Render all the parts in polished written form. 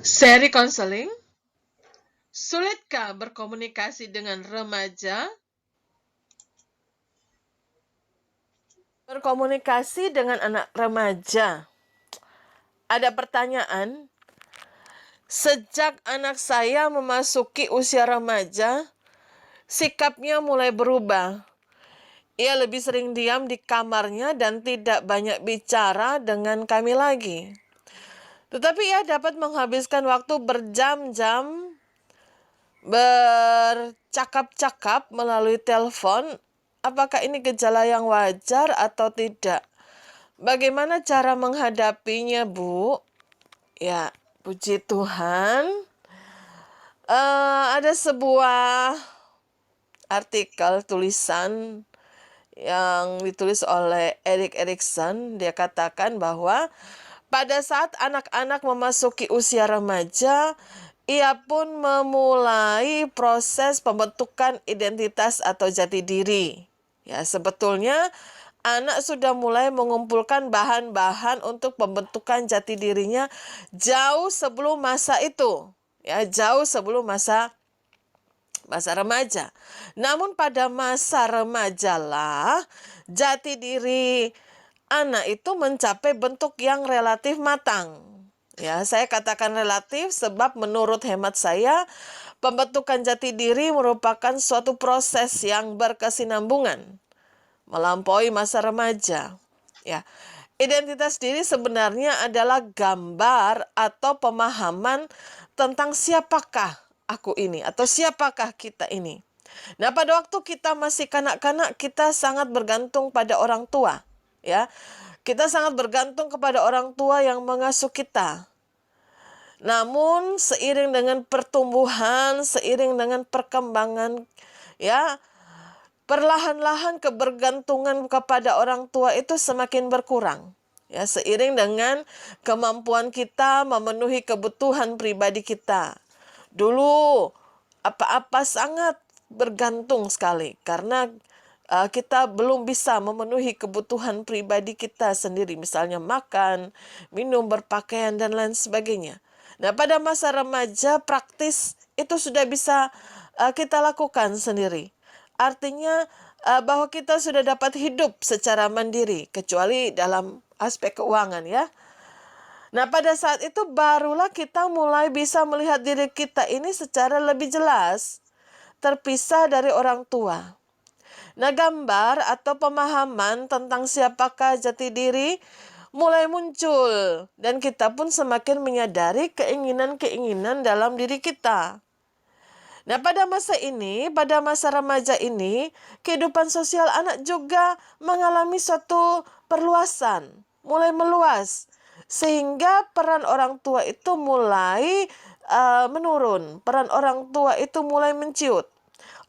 Seri konseling, sulitkah berkomunikasi dengan remaja? Berkomunikasi dengan anak remaja. Ada pertanyaan, sejak anak saya memasuki usia remaja, sikapnya mulai berubah. Ia lebih sering diam di kamarnya dan tidak banyak bicara dengan kami lagi. Tetapi ia dapat menghabiskan waktu berjam-jam bercakap-cakap melalui telepon. Apakah ini gejala yang wajar atau tidak? Bagaimana cara menghadapinya, Bu? Ya, puji Tuhan. Ada sebuah artikel tulisan yang ditulis oleh Erik Erikson. Dia katakan bahwa pada saat anak-anak memasuki usia remaja, ia pun memulai proses pembentukan identitas atau jati diri. Ya, sebetulnya anak sudah mulai mengumpulkan bahan-bahan untuk pembentukan jati dirinya jauh sebelum masa itu. Ya, jauh sebelum masa remaja. Namun pada masa remajalah jati diri anak itu mencapai bentuk yang relatif matang. Ya, saya katakan relatif sebab menurut hemat saya pembentukan jati diri merupakan suatu proses yang berkesinambungan melampaui masa remaja. Ya. Identitas diri sebenarnya adalah gambar atau pemahaman tentang siapakah aku ini atau siapakah kita ini. Nah, pada waktu kita masih kanak-kanak, kita sangat bergantung pada orang tua, ya. Kita sangat bergantung kepada orang tua yang mengasuh kita. Namun, seiring dengan pertumbuhan, seiring dengan perkembangan, ya, perlahan-lahan kebergantungan kepada orang tua itu semakin berkurang. Ya, seiring dengan kemampuan kita memenuhi kebutuhan pribadi kita. Dulu apa-apa sangat bergantung sekali karena kita belum bisa memenuhi kebutuhan pribadi kita sendiri, misalnya makan, minum, berpakaian, dan lain sebagainya. Nah, pada masa remaja praktis itu sudah bisa kita lakukan sendiri. Artinya bahwa kita sudah dapat hidup secara mandiri, kecuali dalam aspek keuangan, ya. Nah, pada saat itu barulah kita mulai bisa melihat diri kita ini secara lebih jelas, terpisah dari orang tua. Nah, gambar atau pemahaman tentang siapakah jati diri mulai muncul dan kita pun semakin menyadari keinginan-keinginan dalam diri kita. Nah, pada masa ini, pada masa remaja ini, kehidupan sosial anak juga mengalami suatu perluasan, mulai meluas. Sehingga peran orang tua itu mulai menurun, peran orang tua itu mulai menciut.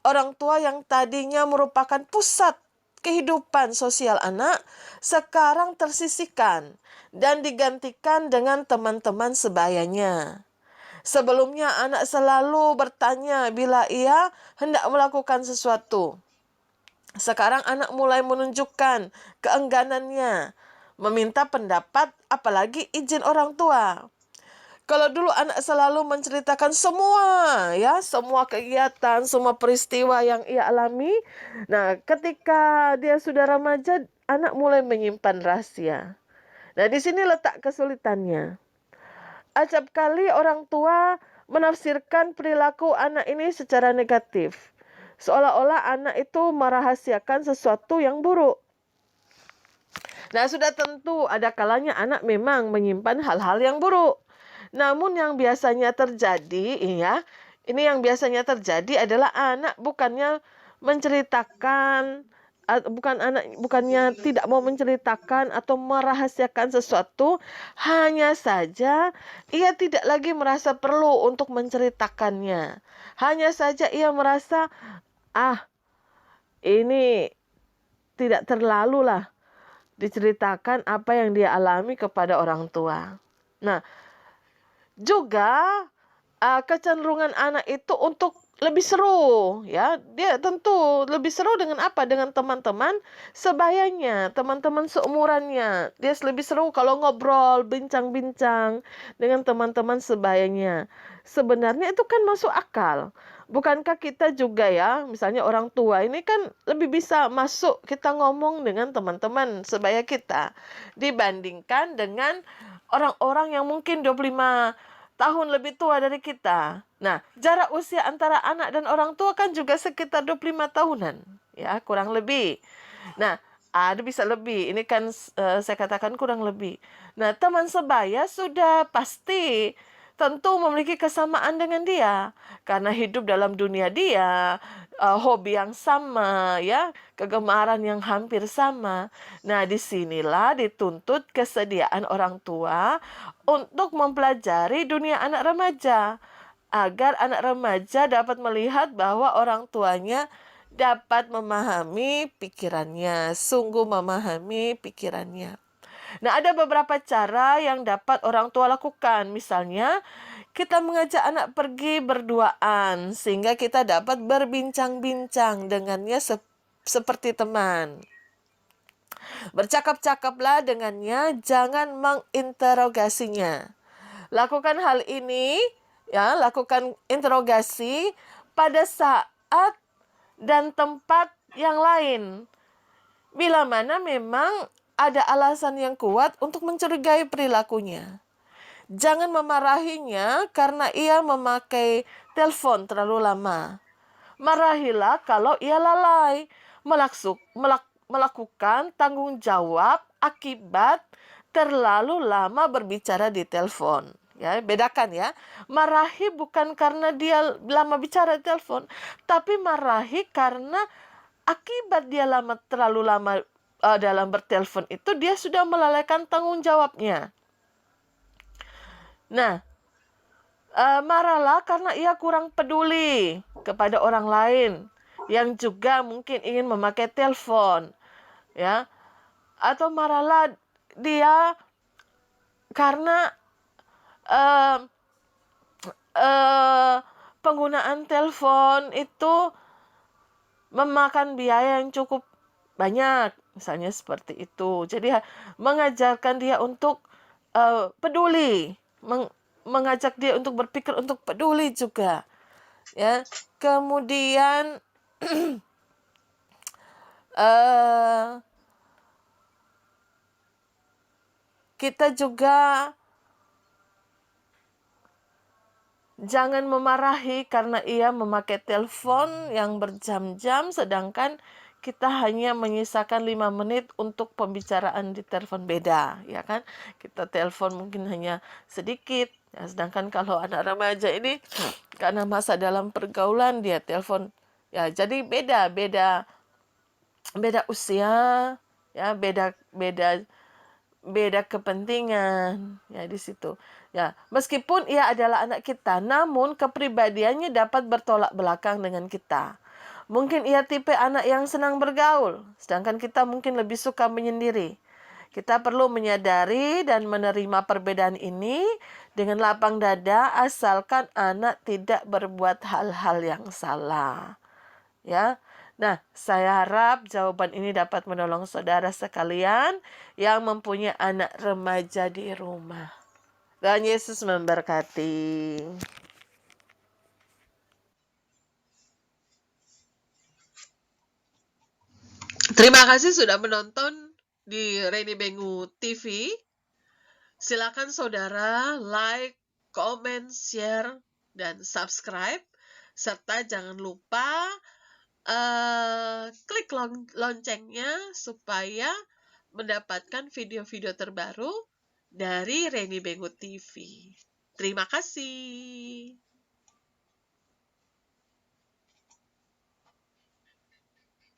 Orang tua yang tadinya merupakan pusat kehidupan sosial anak, sekarang tersisihkan dan digantikan dengan teman-teman sebayanya. Sebelumnya anak selalu bertanya bila ia hendak melakukan sesuatu. Sekarang anak mulai menunjukkan keengganannya, meminta pendapat apalagi izin orang tua. Kalau dulu anak selalu menceritakan semua kegiatan, semua peristiwa yang ia alami. Nah, ketika dia sudah remaja, anak mulai menyimpan rahasia. Nah, di sini letak kesulitannya. Acap kali orang tua menafsirkan perilaku anak ini secara negatif. Seolah-olah anak itu merahasiakan sesuatu yang buruk. Nah, sudah tentu ada kalanya anak memang menyimpan hal-hal yang buruk. Namun yang biasanya terjadi, ini yang biasanya terjadi adalah anak bukannya menceritakan, bukannya tidak mau menceritakan atau merahasiakan sesuatu, hanya saja ia tidak lagi merasa perlu untuk menceritakannya. Hanya saja ia merasa, ini tidak terlalu lah diceritakan apa yang dia alami kepada orang tua. Nah, juga kecenderungan anak itu untuk lebih seru, ya. Dia tentu lebih seru dengan apa? Dengan teman-teman sebayanya, teman-teman seumurannya. Dia lebih seru kalau ngobrol, bincang-bincang dengan teman-teman sebayanya. Sebenarnya itu kan masuk akal. Bukankah kita juga ya, misalnya orang tua ini kan lebih bisa masuk kita ngomong dengan teman-teman sebaya kita dibandingkan dengan orang-orang yang mungkin 25 tahun lebih tua dari kita. Nah, jarak usia antara anak dan orang tua kan juga sekitar 25 tahunan, ya, kurang lebih. Nah, ada bisa lebih. Ini kan saya katakan kurang lebih. Nah, teman sebaya sudah pasti tentu memiliki kesamaan dengan dia karena hidup dalam dunia dia, hobi yang sama, ya, kegemaran yang hampir sama. Nah, disinilah dituntut kesediaan orang tua untuk mempelajari dunia anak remaja, agar anak remaja dapat melihat bahwa orang tuanya dapat memahami pikirannya, sungguh memahami pikirannya. Nah, ada beberapa cara yang dapat orang tua lakukan. Misalnya, kita mengajak anak pergi berduaan sehingga kita dapat berbincang-bincang dengannya seperti teman. Bercakap-cakaplah dengannya, jangan menginterogasinya. Lakukan hal ini, ya, lakukan interogasi pada saat dan tempat yang lain. Bila mana memang ada alasan yang kuat untuk mencurigai perilakunya. Jangan memarahinya karena ia memakai telepon terlalu lama. Marahilah kalau ia lalai melakukan tanggung jawab akibat terlalu lama berbicara di telepon. Ya, bedakan ya. Marahi bukan karena dia lama bicara di telepon, tapi marahi karena akibat dia terlalu lama dalam bertelepon itu dia sudah melalaikan tanggung jawabnya. Nah, marahlah karena ia kurang peduli kepada orang lain yang juga mungkin ingin memakai telepon, ya. Atau marahlah dia karena uh, penggunaan telepon itu memakan biaya yang cukup banyak, misalnya seperti itu. Jadi mengajarkan dia untuk peduli, mengajak dia untuk berpikir untuk peduli juga, ya. Kemudian kita juga jangan memarahi karena ia memakai telepon yang berjam-jam, sedangkan kita hanya menyisakan 5 menit untuk pembicaraan di telepon beda, ya kan? Kita telepon mungkin hanya sedikit, ya, sedangkan kalau anak remaja ini karena masa dalam pergaulan dia telepon, ya, jadi beda usia, ya, beda kepentingan, ya, di situ. Ya, meskipun ia adalah anak kita, namun kepribadiannya dapat bertolak belakang dengan kita. Mungkin ia tipe anak yang senang bergaul, sedangkan kita mungkin lebih suka menyendiri. Kita perlu menyadari dan menerima perbedaan ini dengan lapang dada, asalkan anak tidak berbuat hal-hal yang salah. Ya. Nah, saya harap jawaban ini dapat menolong saudara sekalian yang mempunyai anak remaja di rumah. Tuhan Yesus memberkati. Terima kasih sudah menonton di Reni Bengu TV. Silakan saudara like, comment, share, dan subscribe. Serta jangan lupa klik loncengnya supaya mendapatkan video-video terbaru dari Reni Bengu TV. Terima kasih.